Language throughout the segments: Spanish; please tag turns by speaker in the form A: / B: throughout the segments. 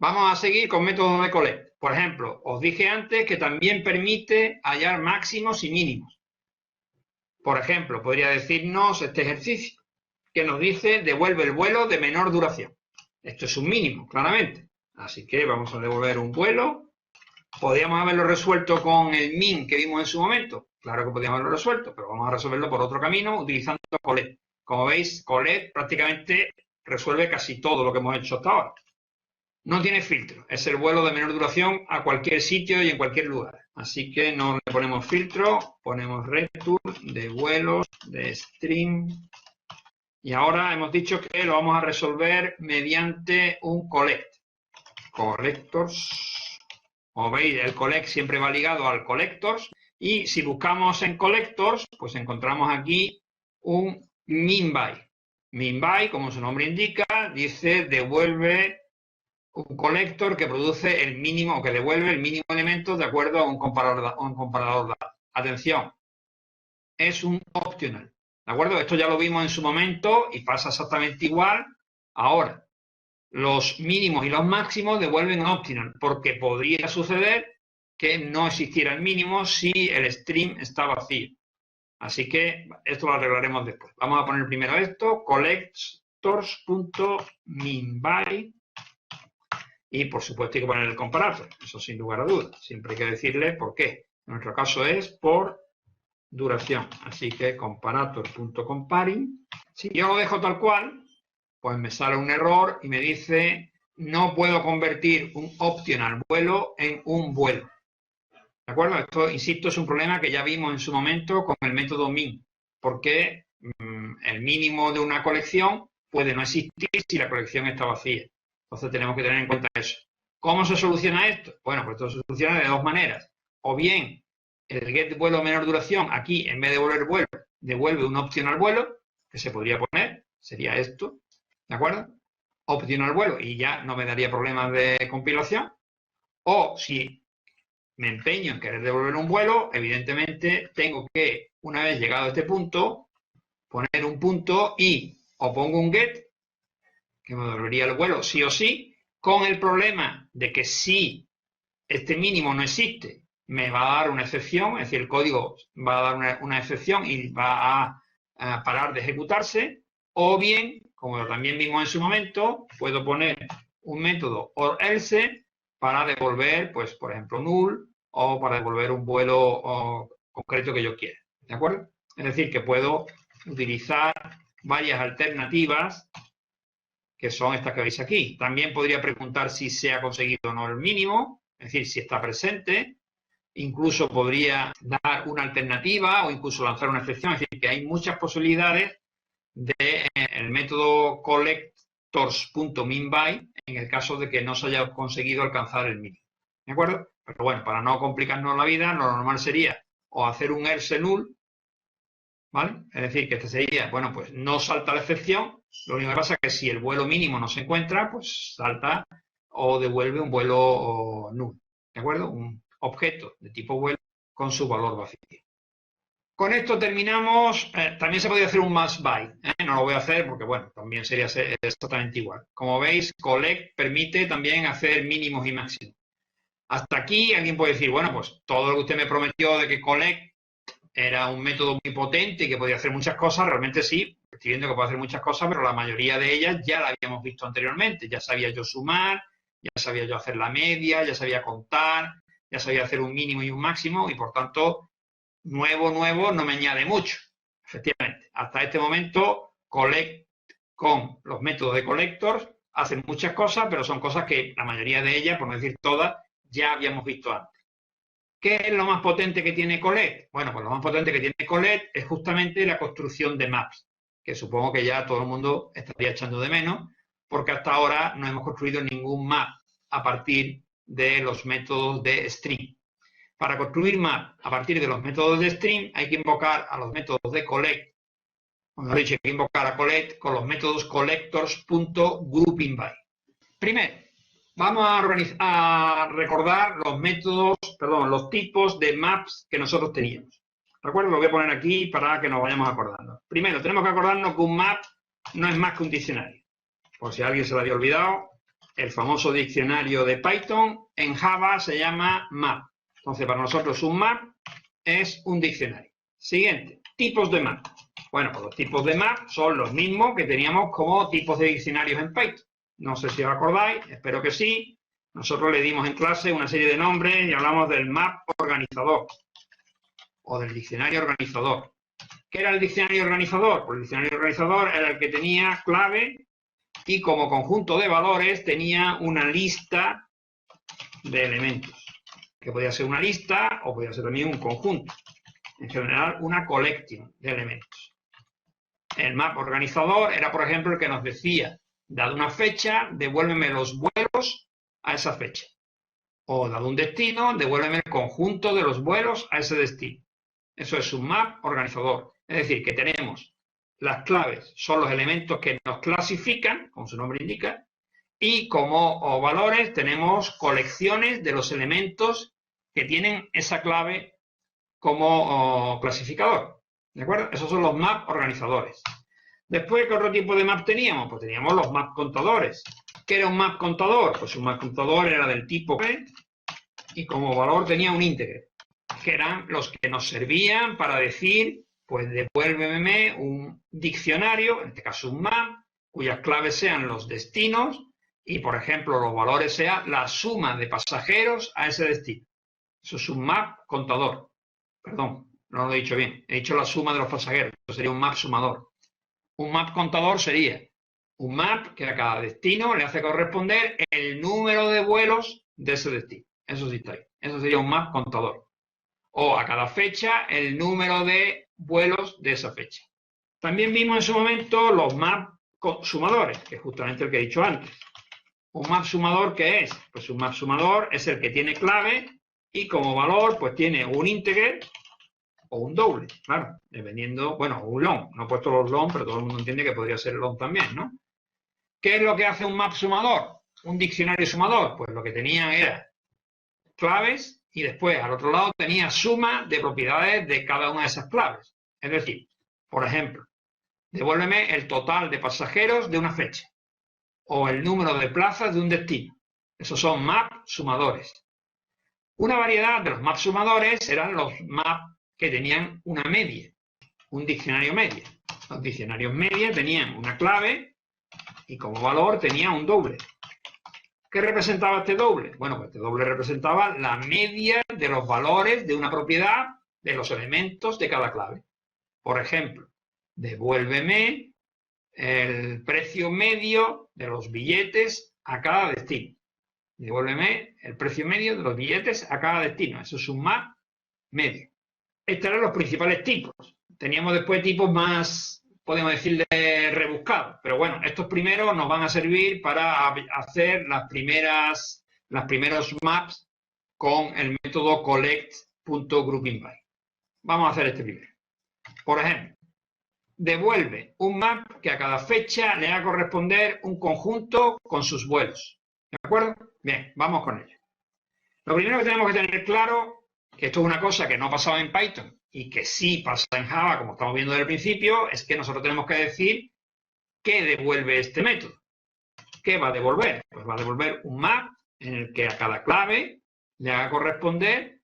A: Vamos a seguir con métodos de collect. Por ejemplo, os dije antes que también permite hallar máximos y mínimos. Por ejemplo, podría decirnos este ejercicio, que nos dice devuelve el vuelo de menor duración. Esto es un mínimo, claramente. Así que vamos a devolver un vuelo. ¿Podríamos haberlo resuelto con el min que vimos en su momento? Claro que podríamos haberlo resuelto, pero vamos a resolverlo por otro camino utilizando collect. Como veis, collect prácticamente resuelve casi todo lo que hemos hecho hasta ahora. No tiene filtro, es el vuelo de menor duración a cualquier sitio y en cualquier lugar. Así que no le ponemos filtro, ponemos return de vuelos de stream. Y ahora hemos dicho que lo vamos a resolver mediante un collect. Collectors. Como veis, el collect siempre va ligado al collectors. Y si buscamos en collectors, pues encontramos aquí un min by. Min by, como su nombre indica, dice devuelve un collector que produce el mínimo, o que devuelve el mínimo elemento de acuerdo a un comparador dado. Atención, es un optional, ¿de acuerdo? Esto ya lo vimos en su momento y pasa exactamente igual ahora. Los mínimos y los máximos devuelven un optional, porque podría suceder que no existiera el mínimo si el stream está vacío. Así que esto lo arreglaremos después. Vamos a poner primero esto, collectors.minby. Y, por supuesto, hay que poner el comparator, eso sin lugar a dudas. Siempre hay que decirle por qué. En nuestro caso es por duración. Así que comparator.comparing. Si yo lo dejo tal cual, pues me sale un error y me dice no puedo convertir un optional vuelo en un vuelo. ¿De acuerdo? Esto, insisto, es un problema que ya vimos en su momento con el método min. Porque el mínimo de una colección puede no existir si la colección está vacía. Entonces tenemos que tener en cuenta eso. ¿Cómo se soluciona esto? Bueno, pues esto se soluciona de dos maneras. O bien el get vuelo menor duración, aquí en vez de devolver vuelo, devuelve un optional vuelo, que se podría poner, sería esto, ¿de acuerdo? Optional vuelo, y ya no me daría problemas de compilación. O si me empeño en querer devolver un vuelo, evidentemente tengo que, una vez llegado a este punto, poner un punto y o pongo un get, que me devolvería el vuelo sí o sí, con el problema de que si este mínimo no existe, me va a dar una excepción, es decir, el código va a dar una excepción y va a parar de ejecutarse, o bien, como también vimos en su momento, puedo poner un método or else para devolver, pues, por ejemplo, null, o para devolver un vuelo concreto que yo quiera, ¿de acuerdo? Es decir, que puedo utilizar varias alternativas que son estas que veis aquí. También podría preguntar si se ha conseguido o no el mínimo, es decir, si está presente. Incluso podría dar una alternativa o incluso lanzar una excepción. Es decir, que hay muchas posibilidades del método collectors.minby en el caso de que no se haya conseguido alcanzar el mínimo. ¿De acuerdo? Pero bueno, para no complicarnos la vida, lo normal sería o hacer un else null, ¿vale? Es decir, que este sería, bueno, pues no salta la excepción. Lo único que pasa es que si el vuelo mínimo no se encuentra, pues salta o devuelve un vuelo null, ¿de acuerdo? Un objeto de tipo vuelo con su valor vacío. Con esto terminamos. También se podría hacer un must by. No lo voy a hacer porque, bueno, también sería exactamente igual. Como veis, collect permite también hacer mínimos y máximos. Hasta aquí alguien puede decir, bueno, pues todo lo que usted me prometió de que collect era un método muy potente y que podía hacer muchas cosas, realmente sí, estoy viendo que puede hacer muchas cosas, pero la mayoría de ellas ya la habíamos visto anteriormente. Ya sabía yo sumar, ya sabía yo hacer la media, ya sabía contar, ya sabía hacer un mínimo y un máximo, y por tanto, nuevo no me añade mucho. Efectivamente, hasta este momento, collect con los métodos de collectors hacen muchas cosas, pero son cosas que la mayoría de ellas, por no decir todas, ya habíamos visto antes. ¿Qué es lo más potente que tiene collect? Bueno, pues lo más potente que tiene collect es justamente la construcción de maps, que supongo que ya todo el mundo estaría echando de menos, porque hasta ahora no hemos construido ningún map a partir de los métodos de string. Para construir map a partir de los métodos de string hay que invocar a los métodos de collect, como he dicho, hay que invocar a collect con los métodos collectors.groupingby. Primero, vamos a recordar los métodos, perdón, los tipos de maps que nosotros teníamos. ¿De acuerdo? Lo voy a poner aquí para que nos vayamos acordando. Primero, tenemos que acordarnos que un map no es más que un diccionario. Por si a alguien se lo había olvidado, el famoso diccionario de Python, en Java se llama map. Entonces, para nosotros un map es un diccionario. Siguiente, tipos de map. Bueno, pues los tipos de map son los mismos que teníamos como tipos de diccionarios en Python. No sé si os acordáis, espero que sí. Nosotros le dimos en clase una serie de nombres y hablamos del map organizador o del diccionario organizador. ¿Qué era el diccionario organizador? Pues el diccionario organizador era el que tenía clave y como conjunto de valores tenía una lista de elementos, que podía ser una lista o podía ser también un conjunto. En general, una collection de elementos. El map organizador era, por ejemplo, el que nos decía, dado una fecha, devuélveme los vuelos a esa fecha. O dado un destino, devuélveme el conjunto de los vuelos a ese destino. Eso es un map organizador. Es decir, que tenemos las claves, son los elementos que nos clasifican, como su nombre indica, y como valores tenemos colecciones de los elementos que tienen esa clave como clasificador. ¿De acuerdo? Esos son los map organizadores. Después, ¿qué otro tipo de map teníamos? Pues teníamos los map contadores. ¿Qué era un map contador? Pues un map contador era del tipo P y como valor tenía un íntegro, que eran los que nos servían para decir, pues devuélveme un diccionario, en este caso un map, cuyas claves sean los destinos y, por ejemplo, los valores sean la suma de pasajeros a ese destino. Eso es un map contador. Perdón, no lo he dicho bien. He dicho la suma de los pasajeros. Eso sería un map sumador. Un map contador sería un map que a cada destino le hace corresponder el número de vuelos de ese destino. Eso sí está ahí. Eso sería un map contador. O a cada fecha el número de vuelos de esa fecha. También vimos en su momento los map sumadores, que es justamente el que he dicho antes. ¿Un map sumador qué es? Pues un map sumador es el que tiene clave y como valor pues tiene un integer o un doble, claro, dependiendo, bueno, un long. No he puesto los long, pero todo el mundo entiende que podría ser long también, ¿no? ¿Qué es lo que hace un map sumador? Un diccionario sumador, pues lo que tenía era claves y después al otro lado tenía suma de propiedades de cada una de esas claves. Es decir, por ejemplo, devuélveme el total de pasajeros de una fecha o el número de plazas de un destino. Esos son map sumadores. Una variedad de los map sumadores eran los map que tenían una media, un diccionario media. Los diccionarios media tenían una clave y como valor tenía un doble. ¿Qué representaba este doble? Bueno, pues este doble representaba la media de los valores de una propiedad de los elementos de cada clave. Por ejemplo, devuélveme el precio medio de los billetes a cada destino. Devuélveme el precio medio de los billetes a cada destino. Eso es un map medio. Estos eran los principales tipos. Teníamos después tipos más, podemos decir, rebuscados. Pero bueno, estos primeros nos van a servir para hacer los primeros maps con el método collect.groupingby. Vamos a hacer este primero. Por ejemplo, devuelve un map que a cada fecha le haga corresponder un conjunto con sus vuelos. ¿De acuerdo? Bien, vamos con ello. Lo primero que tenemos que tener claro, que esto es una cosa que no pasaba en Python y que sí pasa en Java, como estamos viendo desde el principio, es que nosotros tenemos que decir qué devuelve este método. ¿Qué va a devolver? Pues va a devolver un map en el que a cada clave le haga corresponder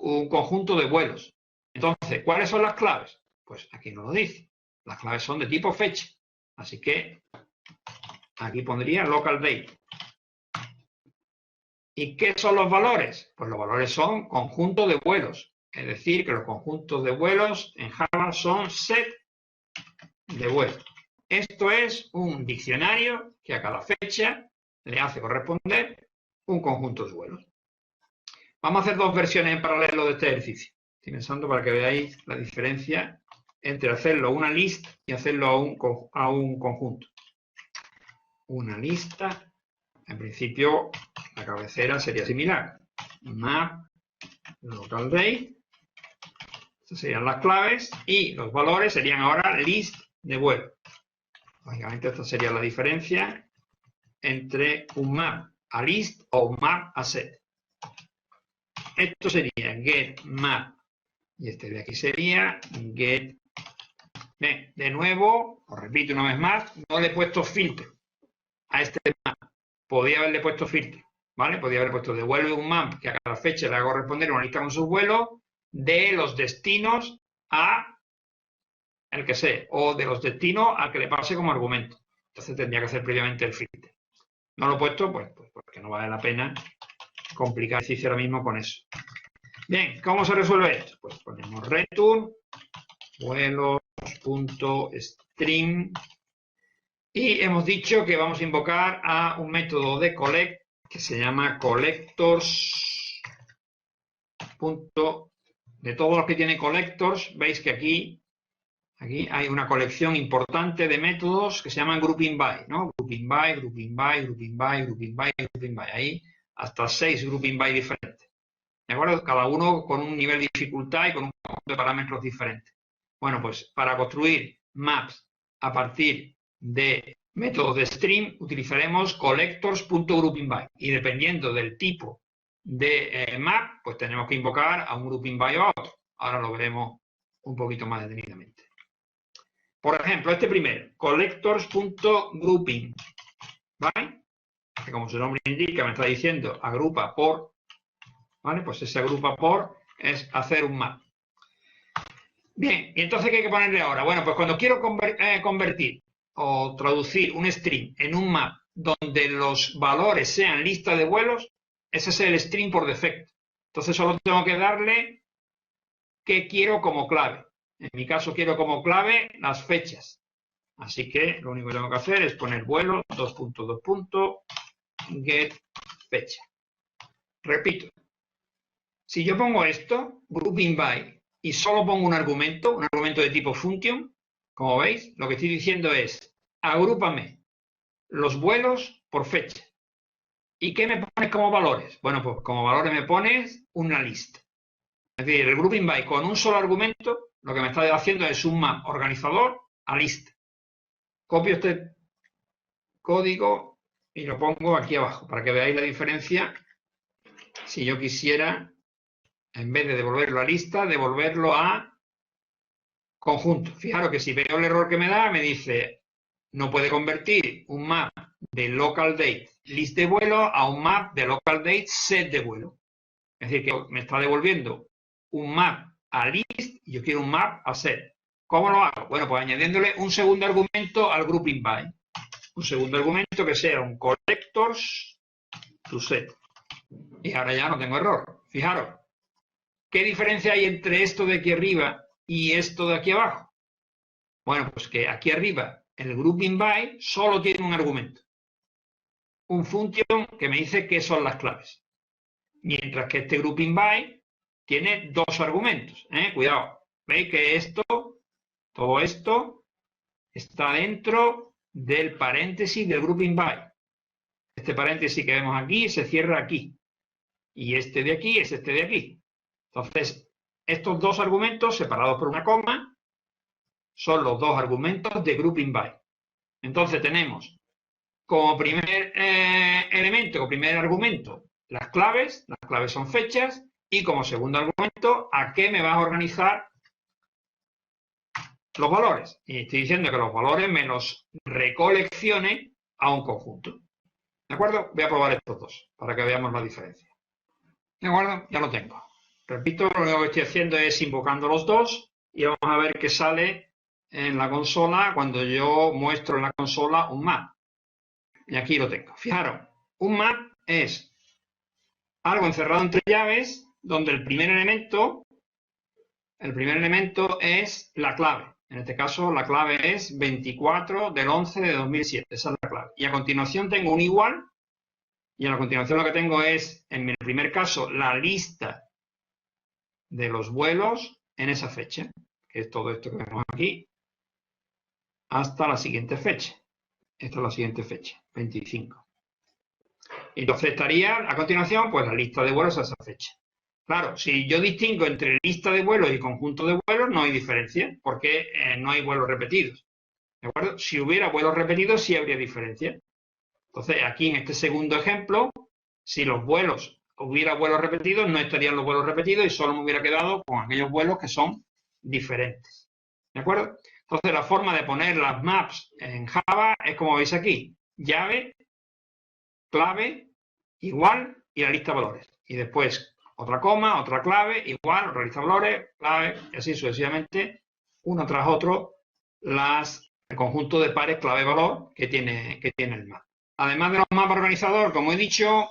A: un conjunto de vuelos. Entonces, ¿cuáles son las claves? Pues aquí nos lo dice. Las claves son de tipo fecha. Así que aquí pondría local date. ¿Y qué son los valores? Pues los valores son conjuntos de vuelos. Es decir, que los conjuntos de vuelos en Java son set de vuelos. Esto es un diccionario que a cada fecha le hace corresponder un conjunto de vuelos. Vamos a hacer dos versiones en paralelo de este ejercicio. Estoy pensando para que veáis la diferencia entre hacerlo una lista y hacerlo a un conjunto. Una lista, en principio, la cabecera sería similar. Map, local date, estas serían las claves y los valores serían ahora list de vuelo. Lógicamente esta sería la diferencia entre un map a list o un map a set. Esto sería get map y este de aquí sería get. Bien, de nuevo, os repito una vez más, no le he puesto filtro a este map. podía haberle puesto filtro, ¿vale? Podía haber puesto devuelve un map que a cada fecha le va a corresponder una lista con sus vuelos de los destinos a el que sea, o de los destinos al que le pase como argumento. Entonces tendría que hacer previamente el filtro. No lo he puesto, pues porque no vale la pena complicar el ejercicio ahora mismo con eso. Bien, ¿cómo se resuelve esto? Pues ponemos return vuelos.string y hemos dicho que vamos a invocar a un método de collect que se llama collectors. De todos los que tiene collectors, veis que aquí hay una colección importante de métodos que se llaman grouping by, ¿no? Grouping by, grouping by, grouping by, grouping by, grouping by. Ahí hasta 6 grouping by diferentes. ¿De acuerdo? Cada uno con un nivel de dificultad y con un conjunto de parámetros diferentes. Bueno, pues para construir maps a partir de métodos de string utilizaremos collectors.groupingby y dependiendo del tipo de map, pues tenemos que invocar a un grouping by o a otro. Ahora lo veremos un poquito más detenidamente. Por ejemplo, este primero, collectors.grouping, ¿vale? Que como su nombre indica, me está diciendo agrupa por, ¿vale? Pues ese agrupa por es hacer un map. Bien, ¿y entonces qué hay que ponerle ahora? Bueno, pues cuando quiero convertir o traducir un string en un map donde los valores sean lista de vuelos, ese es el string por defecto. Entonces solo tengo que darle qué quiero como clave. En mi caso quiero como clave las fechas. Así que lo único que tengo que hacer es poner vuelo, get fecha. Repito, si yo pongo esto, grouping by, y solo pongo un argumento de tipo function, como veis, lo que estoy diciendo es, agrúpame los vuelos por fecha. ¿Y qué me pones como valores? Bueno, pues como valores me pones una lista. Es decir, el grouping by con un solo argumento, lo que me está haciendo es un map organizador a lista. Copio este código y lo pongo aquí abajo, para que veáis la diferencia. Si yo quisiera, en vez de devolverlo a lista, devolverlo a conjunto. Fijaros que si veo el error que me da, me dice, no puede convertir un map de local date list de vuelo a un map de local date set de vuelo. Es decir, que me está devolviendo un map a list y yo quiero un map a set. ¿Cómo lo hago? Bueno, pues añadiéndole un segundo argumento al grouping by. Un segundo argumento que sea un collectors to set. Y ahora ya no tengo error. Fijaros, ¿qué diferencia hay entre esto de aquí arriba y esto de aquí abajo? Bueno, pues que aquí arriba el grouping by solo tiene un argumento. Un function que me dice qué son las claves. Mientras que este grouping by tiene dos argumentos. Cuidado, veis que todo esto está dentro del paréntesis del grouping by. Este paréntesis que vemos aquí se cierra aquí. Y este de aquí es este de aquí. Entonces, estos dos argumentos separados por una coma son los dos argumentos de grouping by. Entonces tenemos como primer elemento, como primer argumento, las claves son fechas, y como segundo argumento, ¿a qué me vas a organizar los valores? Y estoy diciendo que los valores me los recoleccione a un conjunto. ¿De acuerdo? Voy a probar estos dos para que veamos la diferencia. ¿De acuerdo? Ya lo tengo. Repito, lo único que estoy haciendo es invocando los dos y vamos a ver qué sale en la consola cuando yo muestro en la consola un map. Y aquí lo tengo. Fijaros, un map es algo encerrado entre llaves donde el primer elemento es la clave. En este caso, la clave es 24 del 11 de 2007. Esa es la clave. Y a continuación tengo un igual. Y a continuación lo que tengo es, en el primer caso, la lista de los vuelos en esa fecha, que es todo esto que vemos aquí, hasta la siguiente fecha. Esta es la siguiente fecha, 25. Entonces estaría, a continuación, pues la lista de vuelos a esa fecha. Claro, si yo distingo entre lista de vuelos y conjunto de vuelos, no hay diferencia, porque no hay vuelos repetidos. ¿De acuerdo? Si hubiera vuelos repetidos, sí habría diferencia. Entonces, aquí en este segundo ejemplo, si hubiera vuelos repetidos, no estarían los vuelos repetidos y solo me hubiera quedado con aquellos vuelos que son diferentes. ¿De acuerdo? Entonces, la forma de poner las maps en Java es como veis aquí. Llave, clave, igual, y la lista de valores. Y después otra coma, otra clave, igual, otra lista de valores, clave, y así sucesivamente, uno tras otro, el conjunto de pares clave-valor que tiene el map. Además de los maps organizador, como he dicho,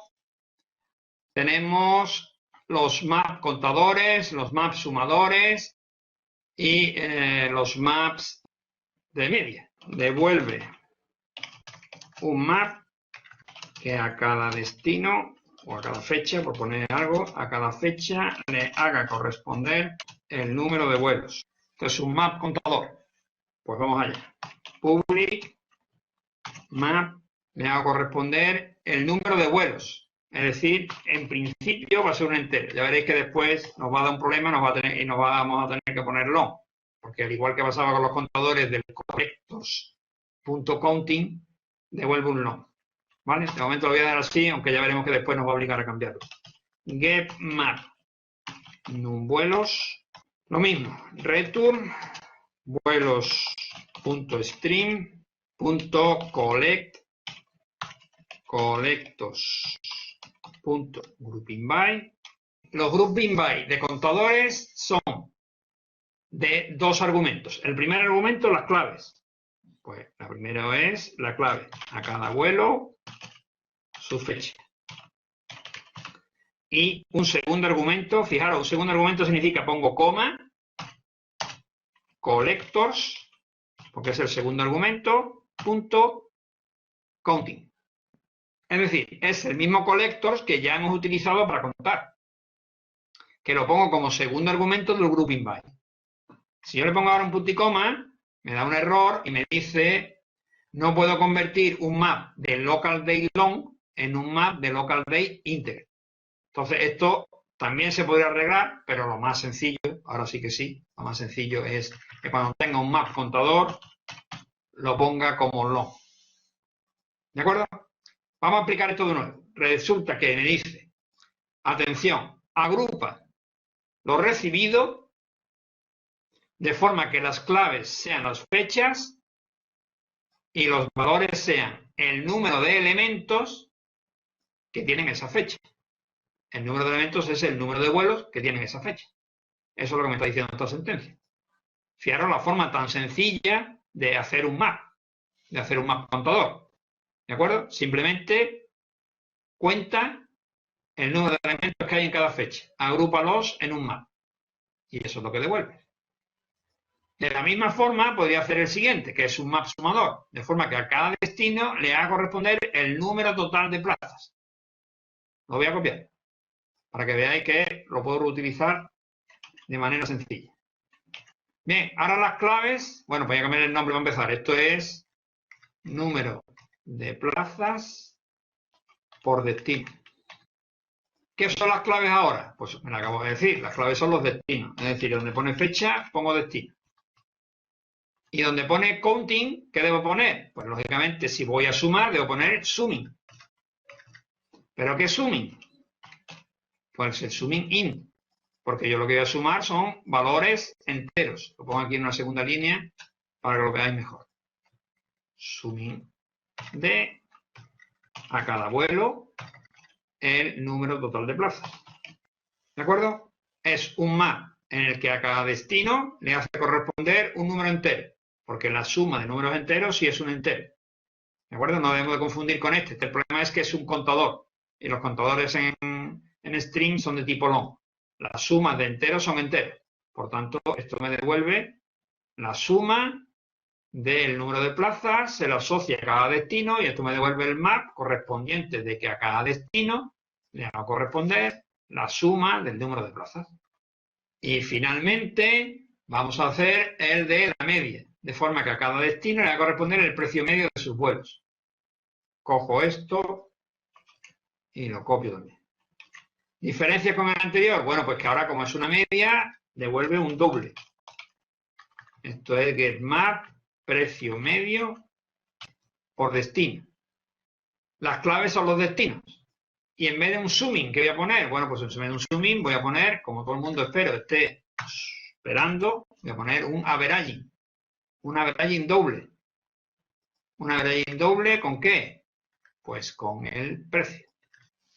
A: tenemos los maps contadores, los maps sumadores y los maps de media. Devuelve un map que a cada destino o a cada fecha, por poner algo, a cada fecha le haga corresponder el número de vuelos. Esto es un map contador. Pues vamos allá. Public map le haga corresponder el número de vuelos. Es decir, en principio va a ser un entero. Ya veréis que después nos va a dar un problema y vamos a tener que ponerlo. Porque al igual que pasaba con los contadores del collectors.counting, devuelve un long. ¿Vale? De momento lo voy a dar así, aunque ya veremos que después nos va a obligar a cambiarlo. Get map num vuelos. Lo mismo. Return vuelos.stream.collect collectors.groupingby. Los grouping by de contadores son de dos argumentos. El primer argumento, las claves. Pues la primera es la clave. A cada vuelo, su fecha. Y un segundo argumento, fijaros, un segundo argumento significa pongo coma, collectors, porque es el segundo argumento, punto counting. Es decir, es el mismo collectors que ya hemos utilizado para contar, que lo pongo como segundo argumento del grouping by. Si yo le pongo ahora un punto y coma, me da un error y me dice no puedo convertir un map de local date long en un map de local date integer. Entonces esto también se podría arreglar, pero lo más sencillo, ahora sí que sí, lo más sencillo es que cuando tenga un map contador lo ponga como long. ¿De acuerdo? Vamos a aplicar esto de nuevo. Resulta que me dice, atención, agrupa lo recibido de forma que las claves sean las fechas y los valores sean el número de elementos que tienen esa fecha. El número de elementos es el número de vuelos que tienen esa fecha. Eso es lo que me está diciendo esta sentencia. Fijaros la forma tan sencilla de hacer un map contador. ¿De acuerdo? Simplemente cuenta el número de elementos que hay en cada fecha. Agrúpalos en un map. Y eso es lo que devuelve. De la misma forma podría hacer el siguiente, que es un map sumador, de forma que a cada destino le haga corresponder el número total de plazas. Lo voy a copiar, para que veáis que lo puedo reutilizar de manera sencilla. Bien, ahora las claves, bueno, voy a cambiar el nombre para empezar. Esto es número de plazas por destino. ¿Qué son las claves ahora? Pues me lo acabo de decir, las claves son los destinos. Es decir, donde pone fecha, pongo destino. Y donde pone counting, ¿qué debo poner? Pues lógicamente, si voy a sumar, debo poner summing. ¿Pero qué es summing? Pues el summing in. Porque yo lo que voy a sumar son valores enteros. Lo pongo aquí en una segunda línea para que lo veáis mejor. Summing de a cada vuelo el número total de plazas. ¿De acuerdo? Es un map en el que a cada destino le hace corresponder un número entero. Porque la suma de números enteros sí es un entero. ¿De acuerdo? No debemos de confundir con este. El problema es que es un contador. Y los contadores en string son de tipo long. Las sumas de enteros son enteros. Por tanto, esto me devuelve la suma del número de plazas, se lo asocia a cada destino y esto me devuelve el map correspondiente de que a cada destino le va a corresponder la suma del número de plazas. Y finalmente vamos a hacer el de la media, de forma que a cada destino le va a corresponder el precio medio de sus vuelos. Cojo esto y lo copio también. ¿Diferencia con el anterior? Bueno, pues que ahora como es una media, devuelve un doble. Esto es getMap, precio medio por destino. Las claves son los destinos. Y en vez de un summing, ¿qué voy a poner? Bueno, pues en vez de un summing voy a poner, como todo el mundo espero esté esperando, voy a poner un averaging. Un averaging doble. Un averaging doble ¿con qué? Pues con el precio.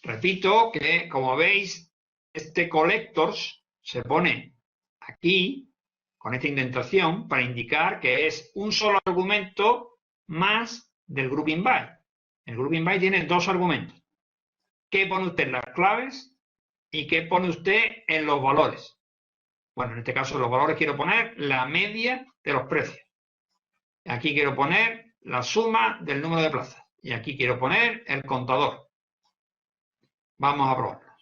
A: Repito que, como veis, este collectors se pone aquí, con esta indentación, para indicar que es un solo argumento más del grouping by. El grouping by tiene dos argumentos. ¿Qué pone usted en las claves y qué pone usted en los valores? Bueno, en este caso, en los valores quiero poner la media de los precios. Aquí quiero poner la suma del número de plazas. Y aquí quiero poner el contador. Vamos a probarlo.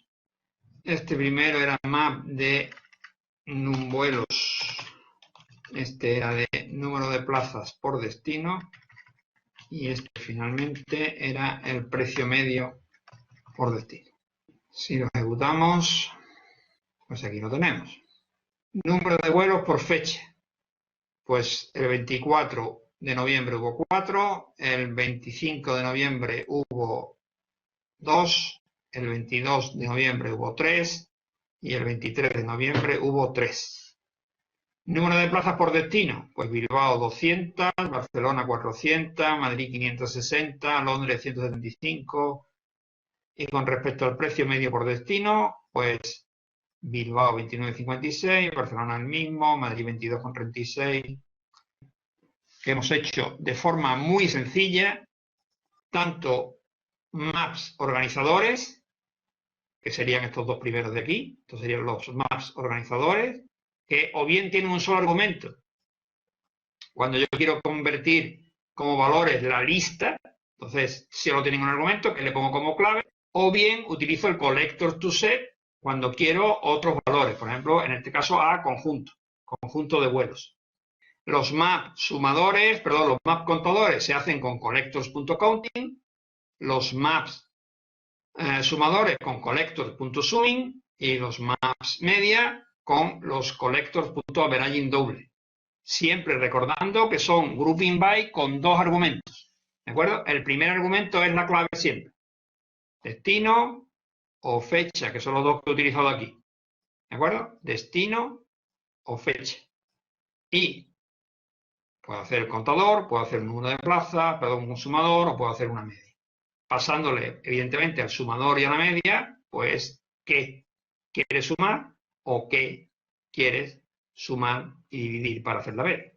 A: Este primero era map de vuelos. Este era de número de plazas por destino. Y este finalmente era el precio medio por destino. Si lo ejecutamos, pues aquí lo tenemos. Número de vuelos por fecha. Pues el 24 de noviembre hubo 4, el 25 de noviembre hubo 2, el 22 de noviembre hubo 3 y el 23 de noviembre hubo 3. Número de plazas por destino, pues Bilbao 200, Barcelona 400, Madrid 560, Londres 175. Y con respecto al precio medio por destino, pues Bilbao 29,56, Barcelona el mismo, Madrid 22,36. Que hemos hecho de forma muy sencilla, tanto maps organizadores, que serían estos dos primeros de aquí, estos serían los maps organizadores, que o bien tienen un solo argumento. Cuando yo quiero convertir como valores la lista, entonces solo tienen un argumento que le pongo como clave, o bien utilizo el collector to set cuando quiero otros valores, por ejemplo, en este caso a conjunto de vuelos. Los map sumadores, los map contadores se hacen con collectors.counting, los maps sumadores con collectors.summing y los maps media con los collectors.averaging doble. Siempre recordando que son grouping by con dos argumentos. ¿De acuerdo? El primer argumento es la clave siempre. Destino o fecha, que son los dos que he utilizado aquí. ¿De acuerdo? Destino o fecha. Y puedo hacer el contador, puedo hacer un número de plazas, un sumador o puedo hacer una media. Pasándole, evidentemente, al sumador y a la media, pues, ¿qué quieres sumar o qué quieres sumar y dividir para hacer la media?